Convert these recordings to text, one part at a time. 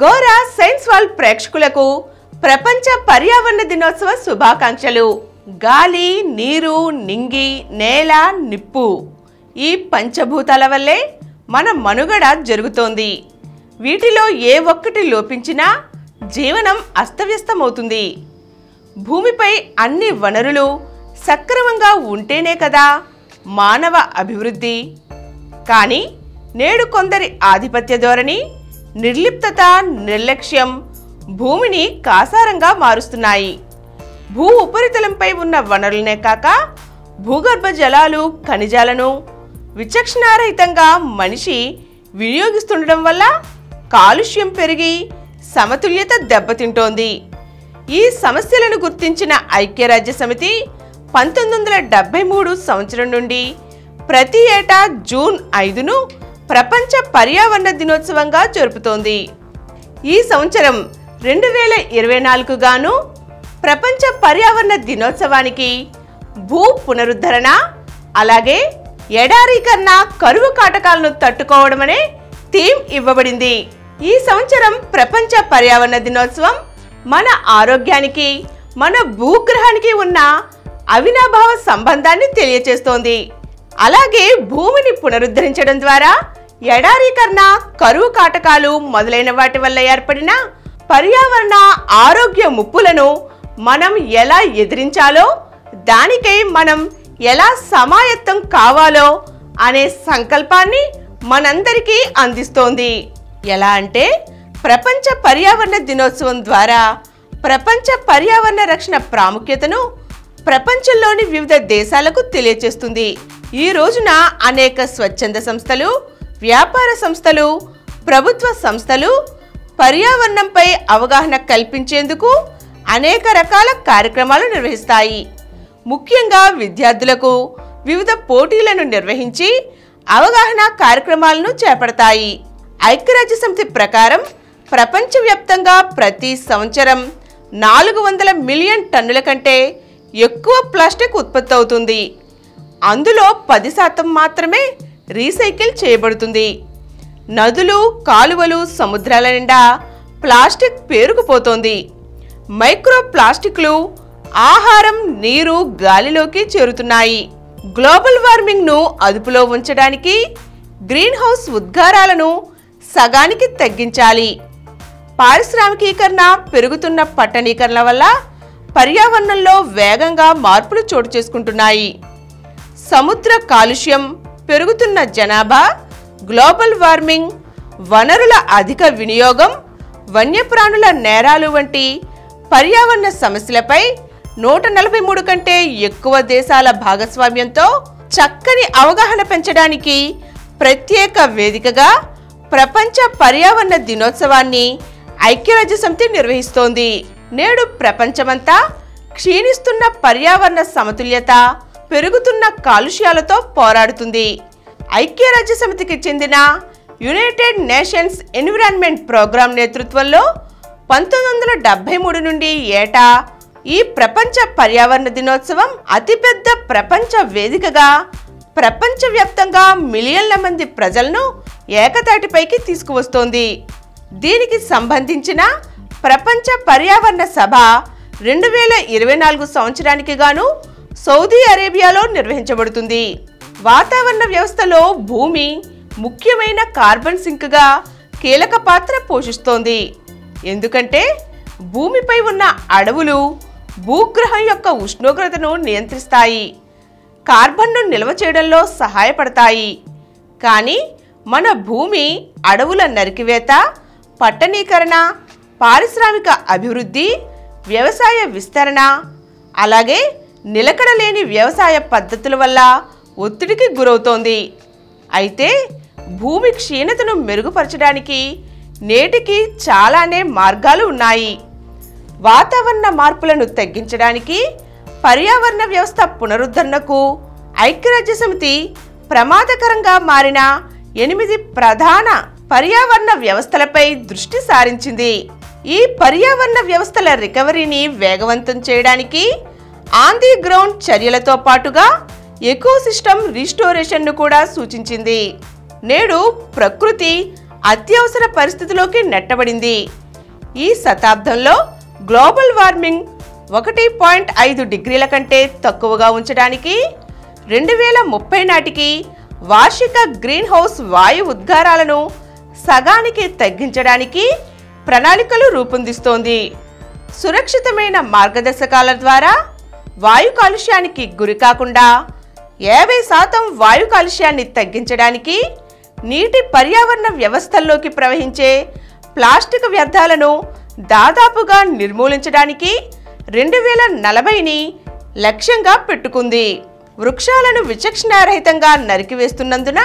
Gora science world ప్రేక్షకులకు ప్రపంచ పర్యావరణ దినోత్సవ శుభాకాంక్షలు. గాలి, నీరు, నింగి, నేల, నిప్పు ఈ పంచభూతాల వల్లే మన మనుగడ జరుగుతోంది. వీటిలో ఏ ఒక్కటి లోపించినా జీవనం అస్తవ్యస్తమవుతుంది. భూమిపై అన్ని వనరులు సక్రమంగా ఉంటేనే కదా మానవ అభివృద్ధి. కానీ నేడు కొందరి ఆధిపత్య ధోరణి, నిర్లిప్తత, నిర్లక్ష్యం భూమిని కాసారంగా మారుస్తున్నాయి. భూ ఉపరితలంపై ఉన్న వనరులనే కాక భూగర్భ జలాలు, ఖనిజాలను విచక్షణారహితంగా మనిషి వినియోగిస్తుండడం వల్ల కాలుష్యం పెరిగి సమతుల్యత దెబ్బతింటోంది. ఈ సమస్యలను గుర్తించిన ఐక్యరాజ్యసమితి 1973 సంవత్సరం నుండి ప్రతి ఏటా జూన్ 5ను ప్రపంచ పర్యావరణ దినోత్సవంగా జరుపుతోంది. ఈ సంవత్సరం 2024 గాను ప్రపంచ పర్యావరణ దినోత్సవానికి భూ పునరుద్ధరణ, అలాగే ఎడారీకరణ, కరువు కాటకాలను తట్టుకోవడం అనే థీమ్ ఇవ్వబడింది. ఈ సంవత్సరం ప్రపంచ పర్యావరణ దినోత్సవం మన ఆరోగ్యానికి, మన భూగ్రహానికి ఉన్న అవినాభావ సంబంధాన్ని తెలియచేస్తోంది. అలాగే భూమిని పునరుద్ధరించడం ద్వారా ఎడారీకరణ, కరువు కాటకాలు మొదలైన వాటి వల్ల ఏర్పడిన పర్యావరణ ఆరోగ్య ముప్పులను మనం ఎలా ఎదిరించాలో, దానికై మనం ఎలా సమాయత్తం కావాలో అనే సంకల్పాన్ని మనందరికీ అందిస్తోంది. ఎలా అంటే ప్రపంచ పర్యావరణ దినోత్సవం ద్వారా ప్రపంచ పర్యావరణ రక్షణ ప్రాముఖ్యతను ప్రపంచంలోని వివిధ దేశాలకు తెలియచేస్తుంది. ఈ రోజున అనేక స్వచ్ఛంద సంస్థలు, వ్యాపార సంస్థలు, ప్రభుత్వ సంస్థలు పర్యావరణంపై అవగాహన కల్పించేందుకు అనేక రకాల కార్యక్రమాలు నిర్వహిస్తాయి. ముఖ్యంగా విద్యార్థులకు వివిధ పోటీలను నిర్వహించి అవగాహన కార్యక్రమాలను చేపడతాయి. ఐక్యరాజ్యసమితి ప్రకారం ప్రపంచవ్యాప్తంగా ప్రతి సంవత్సరం 400 మిలియన్ టన్నుల కంటే ఎక్కువ ప్లాస్టిక్ ఉత్పత్తి అవుతుంది. అందులో 10% మాత్రమే రీసైకిల్ చేయబడుతుంది. నదులు, కాలువలు, సముద్రాల నిండా ప్లాస్టిక్ పేరుకుపోతోంది. మైక్రో ప్లాస్టిక్లు ఆహారం, నీరు, గాలిలోకి చేరుతున్నాయి. గ్లోబల్ వార్మింగ్ను అదుపులో ఉంచడానికి గ్రీన్ హౌస్ ఉద్గారాలను సగానికి తగ్గించాలి. పారిశ్రామికీకరణ, పెరుగుతున్న పట్టణీకరణ వల్ల పర్యావరణంలో వేగంగా మార్పులు చోటు చేసుకుంటున్నాయి. సముద్ర కాలుష్యం, పెరుగుతున్న జనాభా, గ్లోబల్ వార్మింగ్, వనరుల అధిక వినియోగం, వన్యప్రాణుల నేరాలు వంటి పర్యావరణ సమస్యలపై 143 కంటే ఎక్కువ దేశాల భాగస్వామ్యంతో చక్కని అవగాహన పెంచడానికి ప్రత్యేక వేదికగా ప్రపంచ పర్యావరణ దినోత్సవాన్ని ఐక్యరాజ్యసమితి నిర్వహిస్తోంది. నేడు ప్రపంచమంతా క్షీణిస్తున్న పర్యావరణ సమతుల్యత, పెరుగుతున్న కాలుష్యాలతో పోరాడుతుంది. ఐక్యరాజ్యసమితికి చెందిన యునైటెడ్ నేషన్స్ ఎన్విరాన్మెంట్ ప్రోగ్రాం నేతృత్వంలో 1973 నుండి ఏటా ఈ ప్రపంచ పర్యావరణ దినోత్సవం అతిపెద్ద ప్రపంచ వేదికగా ప్రపంచవ్యాప్తంగా మిలియన్ల మంది ప్రజలను ఏకతాటిపైకి తీసుకువస్తోంది. దీనికి సంబంధించిన ప్రపంచ పర్యావరణ సభ 2024 సంవత్సరానికి గాను సౌదీ అరేబియాలో నిర్వహించబడుతుంది. వాతావరణ వ్యవస్థలో భూమి ముఖ్యమైన కార్బన్ సింక్గా కీలక పాత్ర పోషిస్తోంది. ఎందుకంటే భూమిపై ఉన్న అడవులు భూగ్రహం యొక్క ఉష్ణోగ్రతను నియంత్రిస్తాయి, కార్బన్ను నిల్వ చేయడంలో సహాయపడతాయి. కానీ మన భూమి అడవుల నరికివేత, పట్టణీకరణ, పారిశ్రామిక అభివృద్ధి, వ్యవసాయ విస్తరణ, అలాగే నిలకడలేని వ్యవసాయ పద్ధతుల వల్ల ఒత్తిడికి గురవుతోంది. అయితే భూమి క్షీణతను మెరుగుపరచడానికి నేటికి చాలానే మార్గాలు ఉన్నాయి. వాతావరణ మార్పులను తగ్గించడానికి, పర్యావరణ వ్యవస్థ పునరుద్ధరణకు ఐక్యరాజ్యసమితి ప్రమాదకరంగా మారిన 8 ప్రధాన పర్యావరణ వ్యవస్థలపై దృష్టి సారించింది. ఈ పర్యావరణ వ్యవస్థల రికవరీని వేగవంతం చేయడానికి ఆన్ ది గ్రౌండ్ చర్యలతో పాటుగా ఎకోసిస్టమ్ రీస్టోరేషన్ను కూడా సూచించింది. నేడు ప్రకృతి అత్యవసర పరిస్థితిలోకి నెట్టబడింది. ఈ శతాబ్దంలో గ్లోబల్ వార్మింగ్ 1.5 డిగ్రీల కంటే తక్కువగా ఉంచడానికి 2030 నాటికి వార్షిక గ్రీన్ హౌస్ వాయు ఉద్గారాలను సగానికి తగ్గించడానికి ప్రణాళికలు రూపొందిస్తోంది. సురక్షితమైన మార్గదర్శకాల ద్వారా వాయు కాలుష్యానికి గురి కాకుండా 50% వాయు కాలుష్యాన్ని తగ్గించడానికి నీటి పర్యావరణ వ్యవస్థల్లోకి ప్రవహించే ప్లాస్టిక్ వ్యర్థాలను దాదాపుగా నిర్మూలించడానికి 2040ని లక్ష్యంగా పెట్టుకుంది. వృక్షాలను విచక్షణారహితంగా నరికివేస్తున్నందున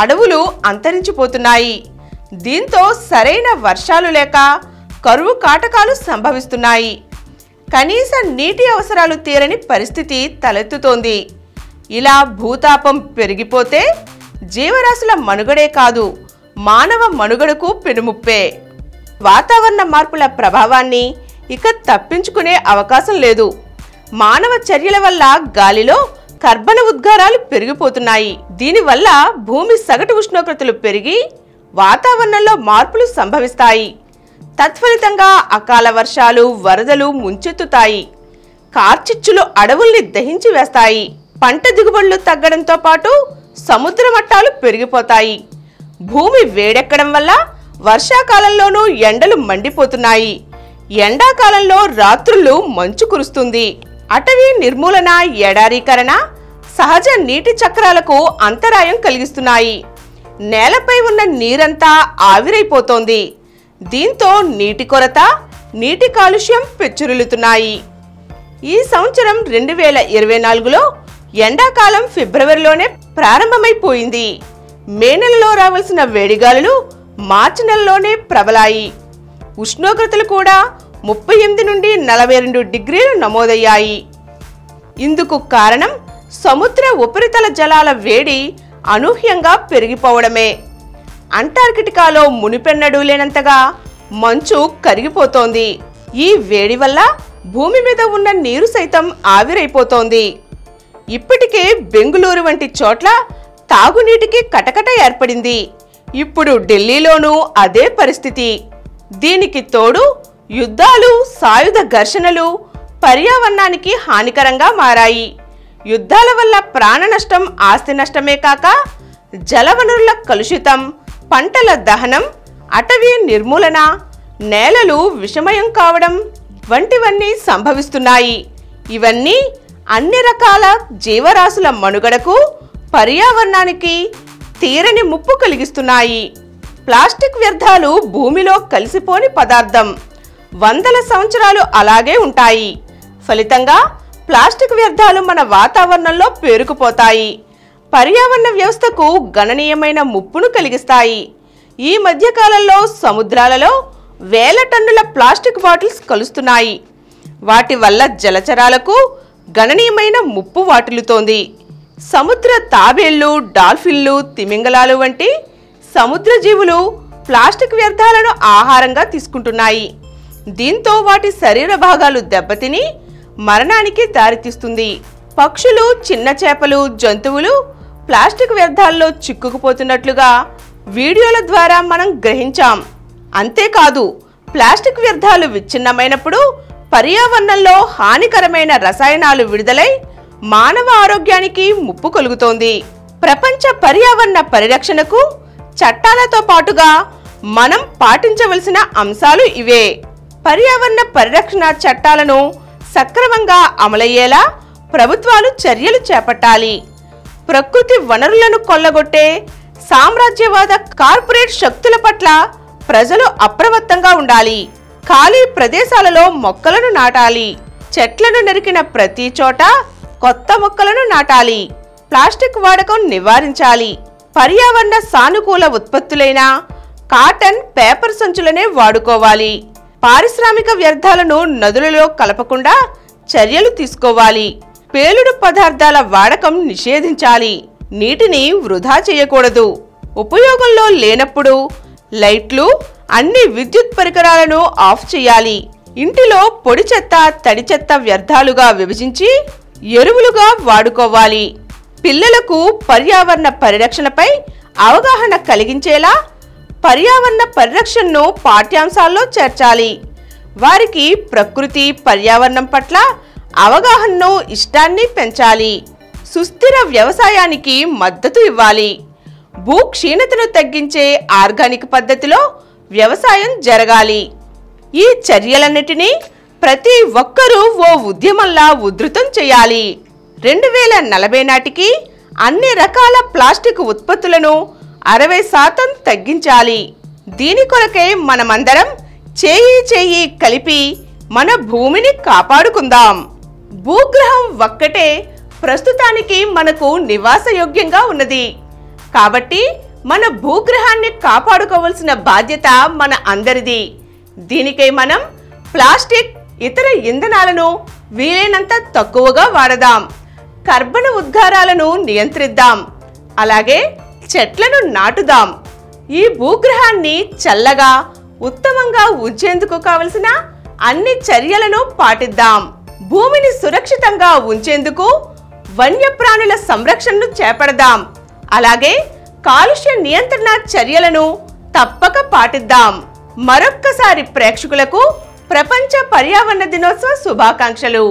అడవులు అంతరించిపోతున్నాయి. దీంతో సరైన వర్షాలు లేక కరువు కాటకాలు సంభవిస్తున్నాయి. కనీస నీటి అవసరాలు తీరని పరిస్థితి తలెత్తుతోంది. ఇలా భూతాపం పెరిగిపోతే జీవరాశుల మనుగడే కాదు, మానవ మనుగడకు పెనుముప్పే. వాతావరణ మార్పుల ప్రభావాన్ని ఇక తప్పించుకునే అవకాశం లేదు. మానవ చర్యల వల్ల గాలిలో కర్బన ఉద్గారాలు పెరిగిపోతున్నాయి. దీనివల్ల భూమి సగటు ఉష్ణోగ్రతలు పెరిగి వాతావరణంలో మార్పులు సంభవిస్తాయి. తత్ఫలితంగా అకాల వర్షాలు, వరదలు ముంచెత్తుతాయి. కార్చిచ్చులు అడవుల్ని దహించి వేస్తాయి. పంట దిగుబడులు తగ్గడంతో పాటు సముద్ర మట్టాలు పెరిగిపోతాయి. భూమి వేడెక్కడం వల్ల వర్షాకాలంలోనూ ఎండలు మండిపోతున్నాయి. ఎండాకాలంలో రాత్రులు మంచు కురుస్తుంది. అటవీ నిర్మూలన, ఎడారీకరణ సహజ నీటి చక్రాలకు అంతరాయం కలిగిస్తున్నాయి. నేలపై ఉన్న నీరంతా ఆవిరైపోతోంది. దీంతో నీటి కొరత, నీటి కాలుష్యం పెచ్చురులుతున్నాయి. ఈ సంవత్సరం 2024లో ఎండాకాలం ఫిబ్రవరిలోనే ప్రారంభమైపోయింది. మే నెలలో రావాల్సిన వేడిగాలులు మార్చి నెలలోనే ప్రబలాయి. ఉష్ణోగ్రతలు కూడా 38 నుండి 42 డిగ్రీలు నమోదయ్యాయి. ఇందుకు కారణం సముద్ర ఉపరితల జలాల వేడి అనూహ్యంగా పెరిగిపోవడమే. అంటార్కిటికాలో మునిపెన్నడూ లేనంతగా మంచు కరిగిపోతోంది. ఈ వేడి వల్ల భూమి మీద ఉన్న నీరు సైతం ఆవిరైపోతోంది. ఇప్పటికే బెంగుళూరు వంటి చోట్ల తాగునీటికి కటకట ఏర్పడింది. ఇప్పుడు ఢిల్లీలోనూ అదే పరిస్థితి. దీనికి తోడు యుద్ధాలు, సాయుధ ఘర్షణలు పర్యావరణానికి హానికరంగా మారాయి. యుద్ధాల వల్ల ప్రాణ నష్టం, ఆస్తి నష్టమే కాక జలవనరుల కలుషితం, పంటల దహనం, అటవీ నిర్మూలన, నేలలు విషమయం కావడం వంటివన్నీ సంభవిస్తున్నాయి. ఇవన్నీ అన్ని రకాల జీవరాశుల మనుగడకు, పర్యావరణానికి తీరని ముప్పు కలిగిస్తున్నాయి. ప్లాస్టిక్ వ్యర్థాలు భూమిలో కలిసిపోని పదార్థం. వందల సంవత్సరాలు అలాగే ఉంటాయి. ఫలితంగా ప్లాస్టిక్ వ్యర్థాలు మన వాతావరణంలో పేరుకుపోతాయి. పర్యావరణ వ్యవస్థకు గణనీయమైన ముప్పును కలిగిస్తాయి. ఈ మధ్యకాలంలో సముద్రాలలో వేల టన్నుల ప్లాస్టిక్ బాటిల్స్ కలుస్తున్నాయి. వాటి వల్ల జలచరాలకు గణనీయమైన ముప్పు వాటిల్లుతోంది. సముద్ర తాబేళ్లు, డాల్ఫిన్లు, తిమింగలాలు వంటి సముద్ర జీవులు ప్లాస్టిక్ వ్యర్థాలను ఆహారంగా తీసుకుంటున్నాయి. దీంతో వాటి శరీర భాగాలు దెబ్బతిని మరణానికి దారితీస్తుంది. పక్షులు, చిన్న చేపలు, జంతువులు ప్లాస్టిక్ వ్యర్థాల్లో చిక్కుకుపోతున్నట్లుగా వీడియోల ద్వారా మనం గ్రహించాం. అంతేకాదు, ప్లాస్టిక్ వ్యర్థాలు విచ్ఛిన్నమైనప్పుడు పర్యావరణంలో హానికరమైన రసాయనాలు విడుదలై మానవ ఆరోగ్యానికి ముప్పు కలుగుతోంది. ప్రపంచ పర్యావరణ పరిరక్షణకు చట్టాలతో పాటుగా మనం పాటించవలసిన అంశాలు ఇవే. పర్యావరణ పరిరక్షణ చట్టాలను సక్రమంగా అమలయ్యేలా ప్రభుత్వాలు చర్యలు చేపట్టాలి. ప్రకృతి వనరులను కొల్లగొట్టే సామ్రాజ్యవాద కార్పొరేట్ శక్తుల పట్ల ప్రజలు అప్రమత్తంగా ఉండాలి. ఖాళీ ప్రదేశాలలో మొక్కలను నాటాలి. చెట్లను నరికిన ప్రతి చోట కొత్త మొక్కలను నాటాలి. ప్లాస్టిక్ వాడకం నివారించాలి. పర్యావరణ సానుకూల ఉత్పత్తులైన కాటన్, పేపర్ సంచులనే వాడుకోవాలి. పారిశ్రామిక వ్యర్థాలను నదులలో కలపకుండా చర్యలు తీసుకోవాలి. పేలుడు పదార్థాల వాడకం నిషేధించాలి. నీటిని వృధా చేయకూడదు. ఉపయోగంలో లేనప్పుడు లైట్లు, అన్ని విద్యుత్ పరికరాలను ఆఫ్ చేయాలి. ఇంటిలో పొడి చెత్త, తడి చెత్త వ్యర్థాలుగా విభజించి ఎరువులుగా వాడుకోవాలి. పిల్లలకు పర్యావరణ పరిరక్షణపై అవగాహన కలిగించేలా పర్యావరణ పరిరక్షణను పాఠ్యాంశాల్లో చేర్చాలి. వారికి ప్రకృతి పర్యావరణం పట్ల అవగాహనను ఇష్టాన్ని పెంచాలి. సుస్థిర వ్యవసాయానికి మద్దతు ఇవ్వాలి. భూ క్షీణతను తగ్గించే ఆర్గానిక్ పద్ధతిలో వ్యవసాయం జరగాలి. ఈ చర్యలన్నిటినీ ప్రతి ఒక్కరూ ఓ ఉద్యమంలా ఉధృతం చేయాలి. 2040 నాటికి అన్ని రకాల ప్లాస్టిక్ ఉత్పత్తులను 60% తగ్గించాలి. దీని కొరకే మనమందరం చేయి కలిపి మన భూమిని కాపాడుకుందాం. భూగ్రహం ఒక్కటే ప్రస్తుతానికి మనకు నివాసయోగ్యంగా ఉన్నది. కాబట్టి మన భూగ్రహాన్ని కాపాడుకోవాల్సిన బాధ్యత మన అందరిది. దీనికై మనం ప్లాస్టిక్, ఇతర ఇంధనాలను వీలైనంత తక్కువగా వాడదాం. కర్బన ఉద్గారాలను నియంత్రిద్దాం. అలాగే చెట్లను నాటుదాం. ఈ భూగ్రహాన్ని చల్లగా, ఉత్తమంగా ఉంచేందుకు కావలసిన అన్ని చర్యలను పాటిద్దాం. భూమిని సురక్షితంగా ఉంచేందుకు వన్యప్రాణుల సంరక్షణను చేపడదాం. అలాగే కాలుష్య నియంత్రణ చర్యలను తప్పక పాటిద్దాం. మరొక్కసారి ప్రేక్షకులకు ప్రపంచ పర్యావరణ దినోత్సవ శుభాకాంక్షలు.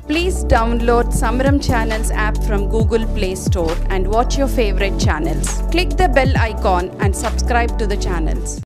Please download Samram Channels app from Google Play Store and watch your favorite channels. Click the bell icon and subscribe to the channels.